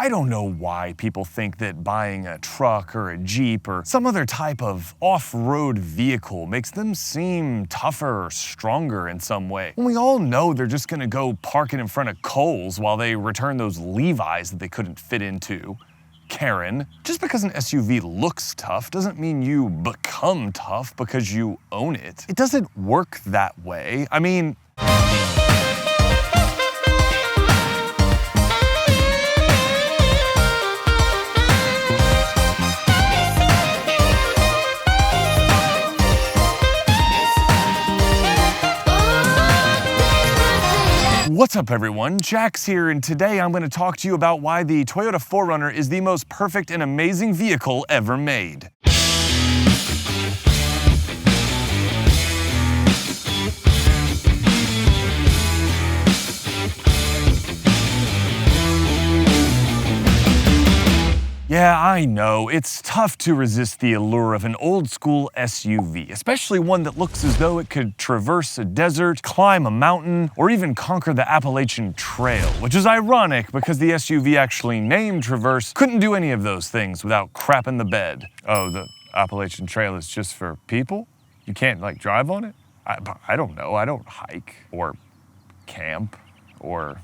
I don't know why people think that buying a truck or a Jeep or some other type of off-road vehicle makes them seem tougher or stronger in some way, when we all know they're just gonna go park it in front of Kohl's while they return those Levi's that they couldn't fit into. Karen, just because an SUV looks tough doesn't mean you become tough because you own it. It doesn't work that way. I mean, what's up everyone, Jax here, and today I'm going to talk to you about why the Toyota 4Runner is the most perfect and amazing vehicle ever made. Yeah, I know, it's tough to resist the allure of an old-school SUV, especially one that looks as though it could traverse a desert, climb a mountain, or even conquer the Appalachian Trail, which is ironic because the SUV actually named Traverse couldn't do any of those things without crapping the bed. Oh, the Appalachian Trail is just for people? You can't, like, drive on it? I don't know, I don't hike, or camp, or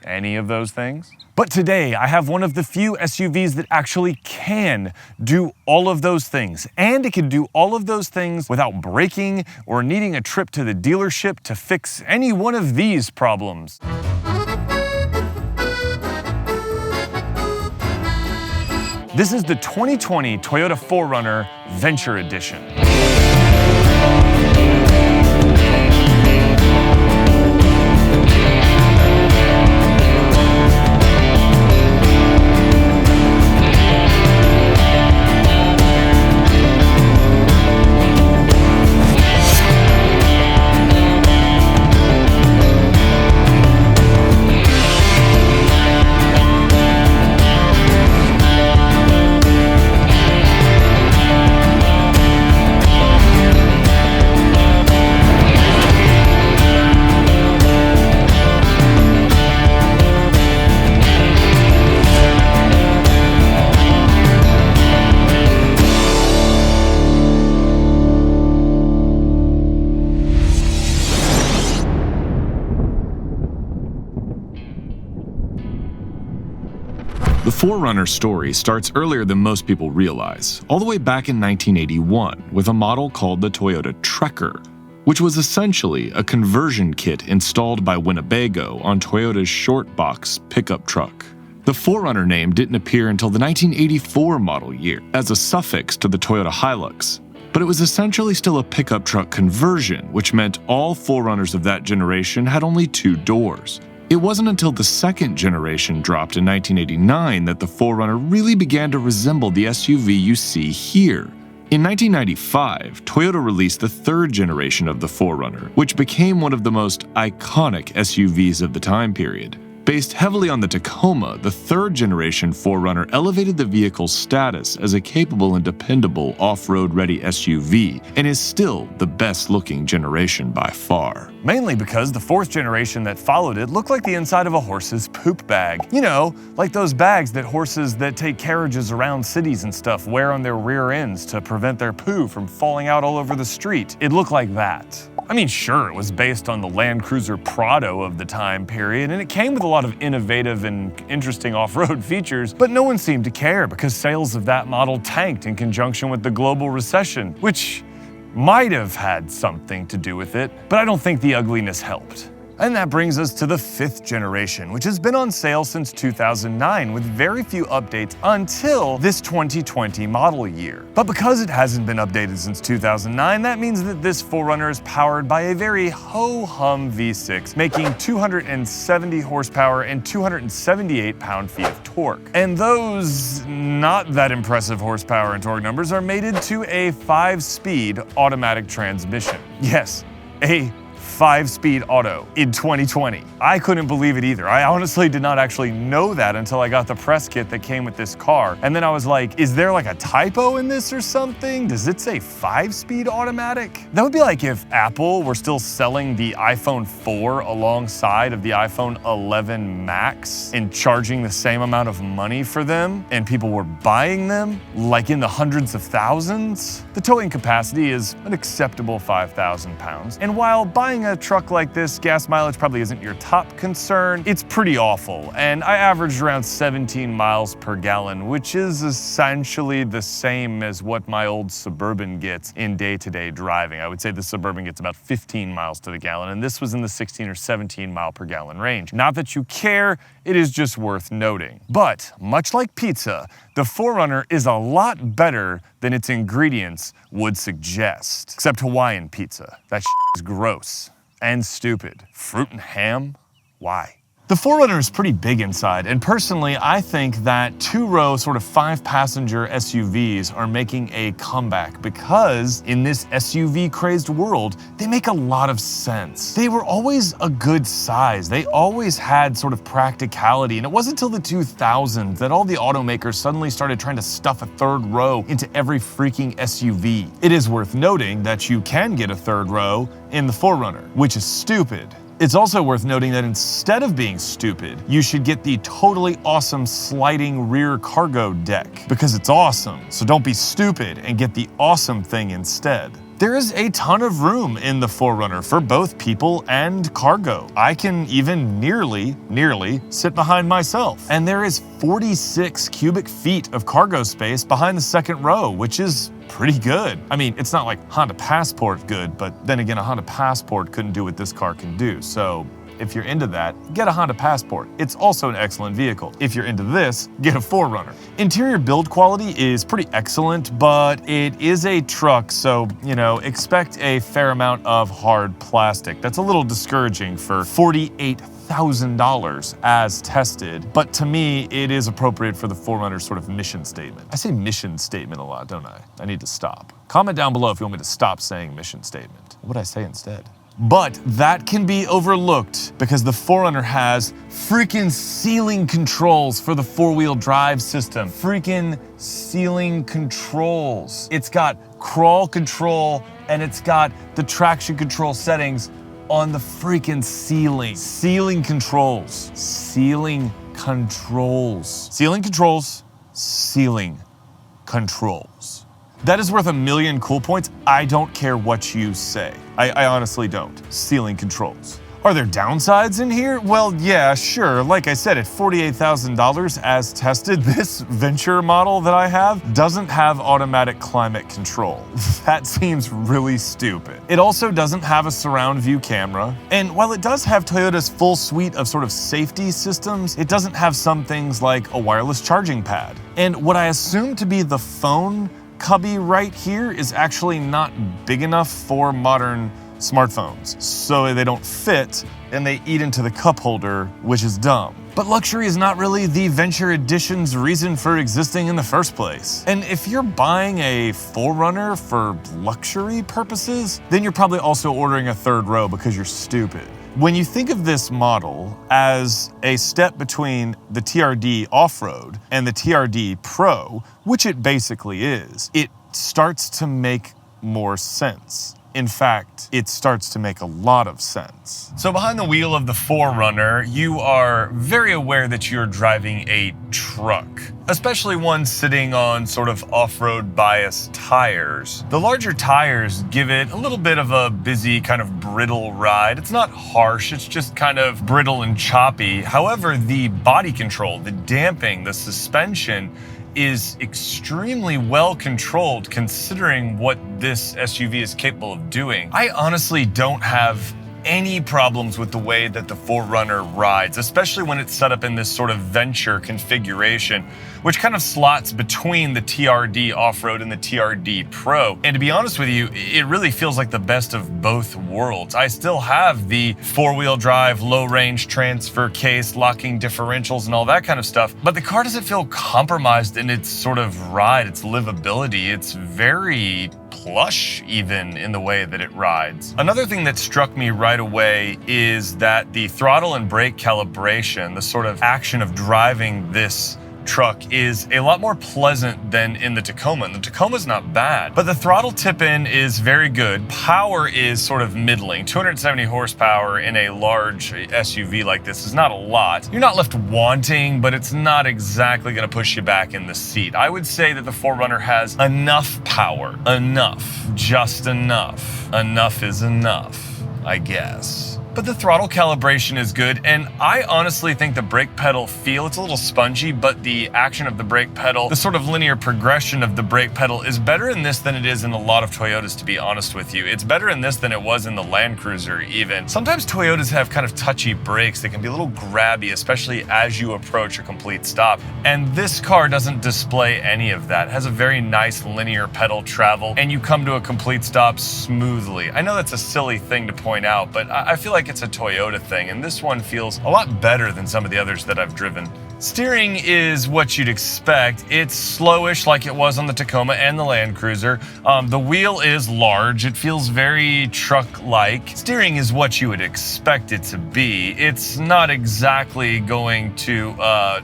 any of those things. But today, I have one of the few SUVs that actually can do all of those things. And it can do all of those things without breaking or needing a trip to the dealership to fix any one of these problems. This is the 2020 Toyota 4Runner Venture Edition. The 4Runner story starts earlier than most people realize, all the way back in 1981 with a model called the Toyota Trekker, which was essentially a conversion kit installed by Winnebago on Toyota's short box pickup truck. The 4Runner name didn't appear until the 1984 model year as a suffix to the Toyota Hilux, but it was essentially still a pickup truck conversion, which meant all 4Runners of that generation had only 2 doors. It wasn't until the second generation dropped in 1989 that the 4Runner really began to resemble the SUV you see here. In 1995, Toyota released the third generation of the 4Runner, which became one of the most iconic SUVs of the time period. Based heavily on the Tacoma, the third generation 4Runner elevated the vehicle's status as a capable and dependable off-road ready SUV, and is still the best looking generation by far. Mainly because the fourth generation that followed it looked like the inside of a horse's poop bag. You know, like those bags that horses that take carriages around cities and stuff wear on their rear ends to prevent their poo from falling out all over the street. It looked like that. I mean, sure, it was based on the Land Cruiser Prado of the time period, and it came with a lot of innovative and interesting off-road features, but no one seemed to care because sales of that model tanked in conjunction with the global recession, which might have had something to do with it, but I don't think the ugliness helped. And that brings us to the fifth generation, which has been on sale since 2009 with very few updates until this 2020 model year. But because it hasn't been updated since 2009, that means that this 4Runner is powered by a very ho-hum V6, making 270 horsepower and 278 pound-feet of torque. And those not that impressive horsepower and torque numbers are mated to a 5-speed automatic transmission. Yes, a 5-speed auto in 2020. I couldn't believe it either. I honestly did not actually know that until I got the press kit that came with this car. And then I was like, is there like a typo in this or something? Does it say 5-speed automatic? That would be like if Apple were still selling the iPhone 4 alongside of the iPhone 11 Max and charging the same amount of money for them, and people were buying them like in the hundreds of thousands. The towing capacity is an acceptable 5,000 pounds. And while buying a truck like this, gas mileage probably isn't your top concern, it's pretty awful. And I averaged around 17 miles per gallon, which is essentially the same as what my old Suburban gets in day-to-day driving. I would say the Suburban gets about 15 miles to the gallon, and this was in the 16 or 17 mile per gallon range. Not that you care, it is just worth noting. But much like pizza, the 4Runner is a lot better than its ingredients would suggest. Except Hawaiian pizza. That is gross and stupid. Fruit and ham? Why? The 4Runner is pretty big inside, and personally, I think that two-row sort of 5-passenger SUVs are making a comeback because in this SUV-crazed world, they make a lot of sense. They were always a good size. They always had sort of practicality, and it wasn't until the 2000s that all the automakers suddenly started trying to stuff a third row into every freaking SUV. It is worth noting that you can get a third row in the 4Runner, which is stupid. It's also worth noting that instead of being stupid, you should get the totally awesome sliding rear cargo deck because it's awesome. So don't be stupid and get the awesome thing instead. There is a ton of room in the 4Runner for both people and cargo. I can even nearly sit behind myself. And there is 46 cubic feet of cargo space behind the second row, which is pretty good. I mean, it's not like Honda Passport good, but then again, a Honda Passport couldn't do what this car can do. So if you're into that, get a Honda Passport. It's also an excellent vehicle. If you're into this, get a 4Runner. Interior build quality is pretty excellent, but it is a truck, so, you know, expect a fair amount of hard plastic. That's a little discouraging for $48,000 as tested, but to me, it is appropriate for the 4Runner's sort of mission statement. I say mission statement a lot, don't I? I need to stop. Comment down below if you want me to stop saying mission statement. What would I say instead? But that can be overlooked because the 4Runner has freaking ceiling controls for the 4-wheel drive system. Freaking ceiling controls. It's got crawl control and it's got the traction control settings on the freaking ceiling. Ceiling controls. Ceiling controls. Ceiling controls. Ceiling controls. That is worth a million cool points. I don't care what you say. I honestly don't. Ceiling controls. Are there downsides in here? Well, yeah, sure. Like I said, at $48,000 as tested, this Venture model that I have doesn't have automatic climate control. That seems really stupid. It also doesn't have a surround view camera. And while it does have Toyota's full suite of sort of safety systems, it doesn't have some things like a wireless charging pad. And what I assume to be the phone cubby right here is actually not big enough for modern smartphones, so they don't fit and they eat into the cup holder, which is dumb. But luxury is not really the Venture Edition's reason for existing in the first place. And if you're buying a 4Runner for luxury purposes, then you're probably also ordering a third row because you're stupid. When you think of this model as a step between the TRD Off-Road and the TRD Pro, which it basically is, it starts to make more sense. In fact, it starts to make a lot of sense. So behind the wheel of the 4Runner, you are very aware that you're driving a truck, especially one sitting on sort of off-road bias tires. The larger tires give it a little bit of a busy, kind of brittle ride. It's not harsh, it's just kind of brittle and choppy. However, the body control, the damping, the suspension is extremely well controlled considering what this SUV is capable of doing. I honestly don't have any problems with the way that the 4Runner rides, especially when it's set up in this sort of Venture configuration, which kind of slots between the TRD Off-Road and the TRD Pro. And to be honest with you, it really feels like the best of both worlds. I still have the 4-wheel drive, low-range transfer case, locking differentials and all that kind of stuff, but the car doesn't feel compromised in its sort of ride, its livability. It's very plush even in the way that it rides. Another thing that struck me right away is that the throttle and brake calibration, the sort of action of driving this truck, is a lot more pleasant than in the Tacoma. And the Tacoma's not bad, but the throttle tip-in is very good. Power is sort of middling. 270 horsepower in a large SUV like this is not a lot. You're not left wanting, but it's not exactly going to push you back in the seat. I would say that the 4Runner has enough power. Enough. Just enough. Enough is enough, I guess. But the throttle calibration is good, and I honestly think the brake pedal feel, it's a little spongy, but the action of the brake pedal, the sort of linear progression of the brake pedal is better in this than it is in a lot of Toyotas, to be honest with you. It's better in this than it was in the Land Cruiser even. Sometimes Toyotas have kind of touchy brakes. They can be a little grabby, especially as you approach a complete stop. And this car doesn't display any of that. It has a very nice linear pedal travel, and you come to a complete stop smoothly. I know that's a silly thing to point out, but I feel like it's a Toyota thing, and this one feels a lot better than some of the others that I've driven. Steering is what you'd expect. It's slowish like it was on the Tacoma and the Land Cruiser. The wheel is large. It feels very truck-like. Steering is what you would expect it to be. It's not exactly going to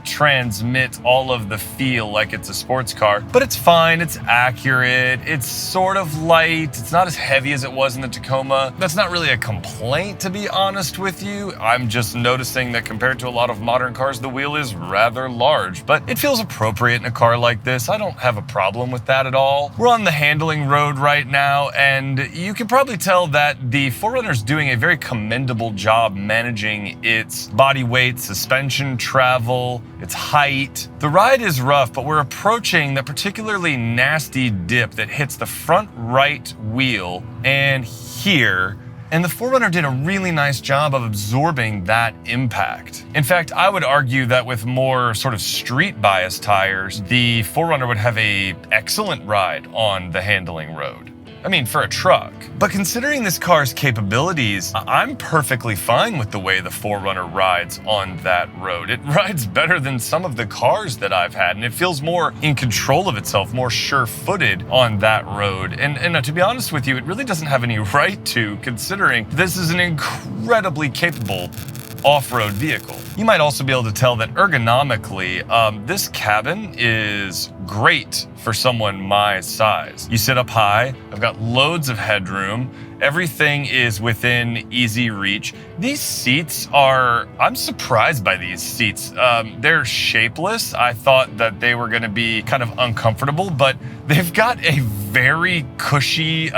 transmit all of the feel like it's a sports car, but it's fine. It's accurate. It's sort of light. It's not as heavy as it was in the Tacoma. That's not really a complaint, to be honest with you. I'm just noticing that compared to a lot of modern cars, the wheel is rather large, but it feels appropriate in a car like this. I don't have a problem with that at all. We're on the handling road right now, and you can probably tell that the 4Runner's doing a very commendable job managing its body weight, suspension travel, its height. The ride is rough, but we're approaching the particularly nasty dip that hits the front right wheel and here. And the 4Runner did a really nice job of absorbing that impact. In fact, I would argue that with more sort of street bias tires, the 4Runner would have an excellent ride on the handling road. I mean, for a truck. But considering this car's capabilities, I'm perfectly fine with the way the 4Runner rides on that road. It rides better than some of the cars that I've had, and it feels more in control of itself, more sure-footed on that road. And to be honest with you, it really doesn't have any right to, considering this is an incredibly capable off-road vehicle. You might also be able to tell that ergonomically, this cabin is great for someone my size. You sit up high, I've got loads of headroom, everything is within easy reach. These seats are, I'm surprised by these seats. They're shapeless. I thought that they were gonna be kind of uncomfortable, but they've got a very cushy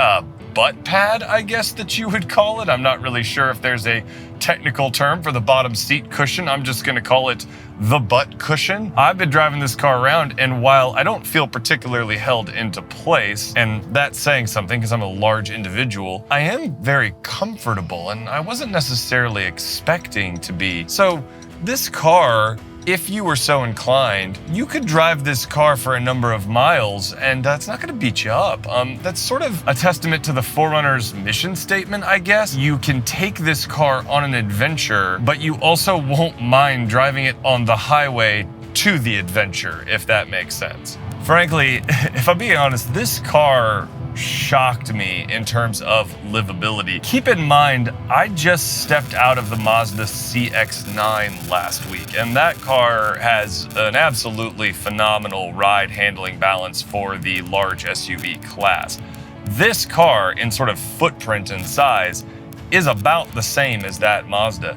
butt pad, I guess that you would call it. I'm not really sure if there's a technical term for the bottom seat cushion. I'm just gonna call it the butt cushion. I've been driving this car around, and while I don't feel particularly held into place, and that's saying something because I'm a large individual, I am very comfortable, and I wasn't necessarily expecting to be. So this car, if you were so inclined, you could drive this car for a number of miles, and it's not gonna beat you up. That's sort of a testament to the 4Runner's mission statement, I guess. You can take this car on an adventure, but you also won't mind driving it on the highway to the adventure, if that makes sense. Frankly, if I'm being honest, this car shocked me in terms of livability. Keep in mind, I just stepped out of the Mazda CX-9 last week, and that car has an absolutely phenomenal ride handling balance for the large SUV class. This car, in sort of footprint and size, is about the same as that Mazda.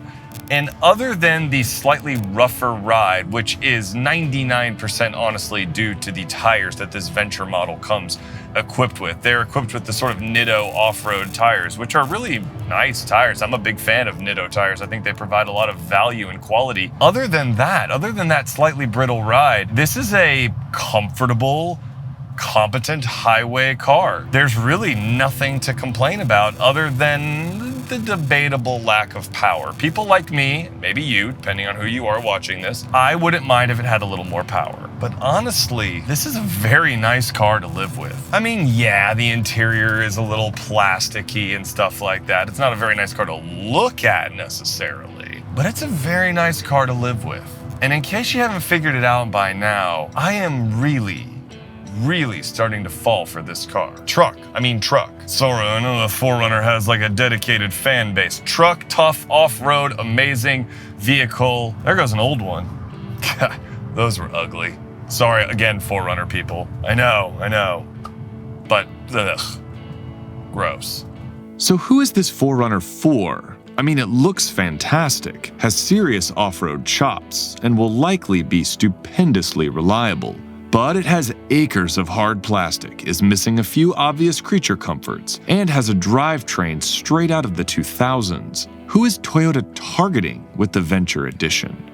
And other than the slightly rougher ride, which is 99% honestly due to the tires that this Venture model comes equipped with. They're equipped with the sort of Nitto off-road tires, which are really nice tires. I'm a big fan of Nitto tires. I think they provide a lot of value and quality. Other than that slightly brittle ride, this is a comfortable, competent highway car. There's really nothing to complain about other than the debatable lack of power. People like me, maybe you, depending on who you are watching this, I wouldn't mind if it had a little more power. But honestly, this is a very nice car to live with. I mean, yeah, the interior is a little plasticky and stuff like that. It's not a very nice car to look at necessarily, but it's a very nice car to live with. And in case you haven't figured it out by now, I am really really starting to fall for this car. Truck. Sorry, I know the 4Runner has like a dedicated fan base. Truck, tough, off-road, amazing vehicle. There goes an old one. God, those were ugly. Sorry again, 4Runner people. I know. But, ugh, gross. So who is this 4Runner for? I mean, it looks fantastic, has serious off-road chops, and will likely be stupendously reliable. But it has acres of hard plastic, is missing a few obvious creature comforts, and has a drivetrain straight out of the 2000s. Who is Toyota targeting with the Venture Edition?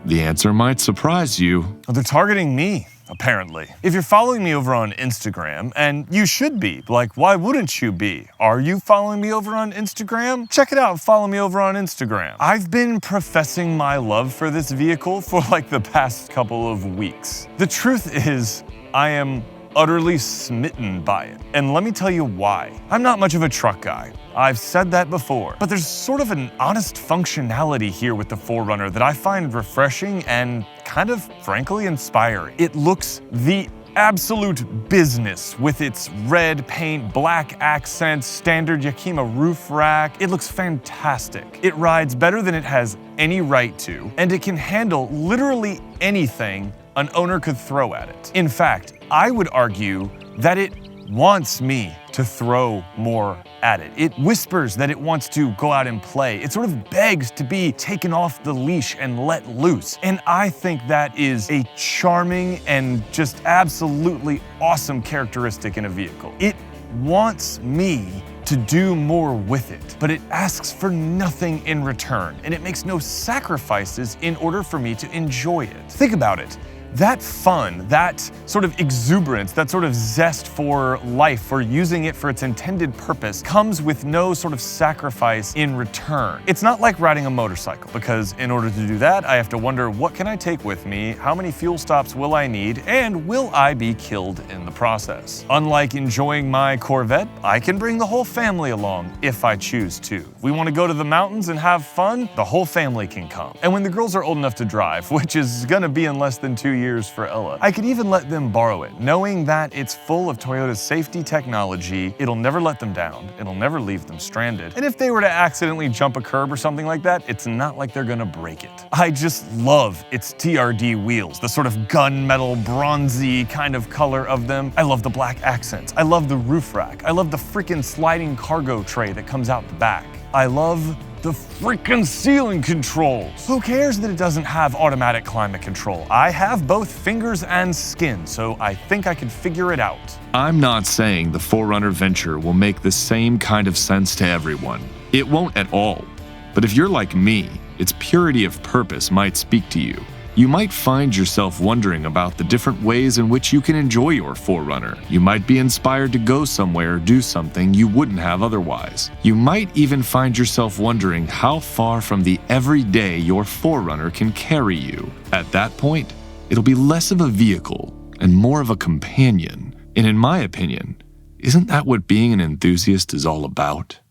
The answer might surprise you. Well, they're targeting me, apparently. If you're following me over on Instagram, and you should be, like, why wouldn't you be? Are you following me over on Instagram? Check it out and follow me over on Instagram. I've been professing my love for this vehicle for like the past couple of weeks. The truth is, I am utterly smitten by it. And let me tell you why. I'm not much of a truck guy. I've said that before, but there's sort of an honest functionality here with the 4Runner that I find refreshing and kind of, frankly, inspiring. It looks the absolute business with its red paint, black accents, standard Yakima roof rack. It looks fantastic. It rides better than it has any right to, and it can handle literally anything an owner could throw at it. In fact, I would argue that it wants me to throw more at it. It whispers that it wants to go out and play. It sort of begs to be taken off the leash and let loose. And I think that is a charming and just absolutely awesome characteristic in a vehicle. It wants me to do more with it, but it asks for nothing in return, and it makes no sacrifices in order for me to enjoy it. Think about it. That fun, that sort of exuberance, that sort of zest for life, for using it for its intended purpose, comes with no sort of sacrifice in return. It's not like riding a motorcycle, because in order to do that, I have to wonder, what can I take with me? How many fuel stops will I need? And will I be killed in the process? Unlike enjoying my Corvette, I can bring the whole family along if I choose to. If we want to go to the mountains and have fun, the whole family can come. And when the girls are old enough to drive, which is gonna be in less than 2 years for Ella, I could even let them borrow it, knowing that it's full of Toyota's safety technology. It'll never let them down. It'll never leave them stranded. And if they were to accidentally jump a curb or something like that, it's not like they're gonna break it. I just love its TRD wheels, the sort of gunmetal, bronzy kind of color of them. I love the black accents. I love the roof rack. I love the freaking sliding cargo tray that comes out the back. I love the freaking ceiling controls. Who cares that it doesn't have automatic climate control? I have both fingers and skin, so I think I could figure it out. I'm not saying the 4Runner Venture will make the same kind of sense to everyone. It won't at all. But if you're like me, its purity of purpose might speak to you. You might find yourself wondering about the different ways in which you can enjoy your 4Runner. You might be inspired to go somewhere or do something you wouldn't have otherwise. You might even find yourself wondering how far from the everyday your 4Runner can carry you. At that point, it'll be less of a vehicle and more of a companion. And in my opinion, isn't that what being an enthusiast is all about?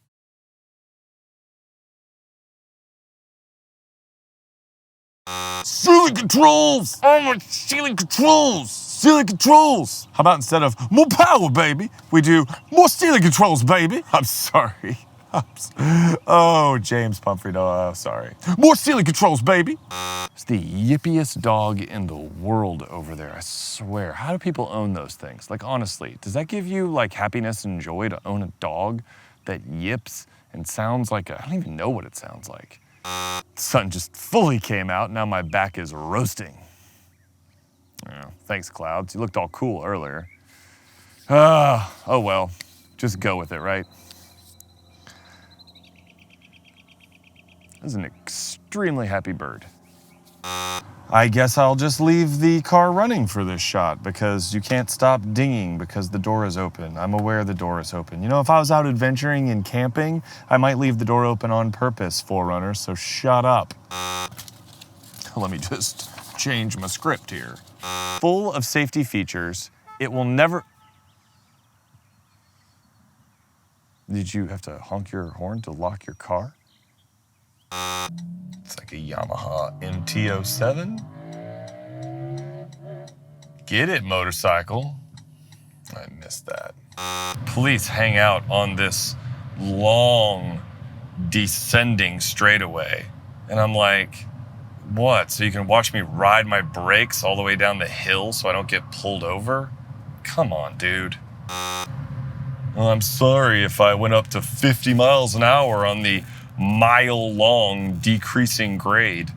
Ceiling controls! Oh my ceiling controls! Ceiling controls! How about instead of more power, baby, we do more ceiling controls, baby? I'm sorry. Oh, James Pumphrey, no, sorry. More ceiling controls, baby! It's the yippiest dog in the world over there, I swear. How do people own those things? Like, honestly, does that give you, like, happiness and joy to own a dog that yips and sounds like I don't even know what it sounds like. The sun just fully came out, now my back is roasting. Oh, thanks, Clouds. You looked all cool earlier. Oh well, just go with it, right? This is an extremely happy bird. I guess I'll just leave the car running for this shot because you can't stop dinging because the door is open. I'm aware the door is open. You know, if I was out adventuring and camping, I might leave the door open on purpose, 4Runner, so shut up. Let me just change my script here. Full of safety features, it will never... Did you have to honk your horn to lock your car? It's like a Yamaha MT-07. Get it, motorcycle. I missed that. Police hang out on this long descending straightaway. And I'm like, what? So you can watch me ride my brakes all the way down the hill so I don't get pulled over? Come on, dude. Well, I'm sorry if I went up to 50 miles an hour on the mile-long decreasing grade.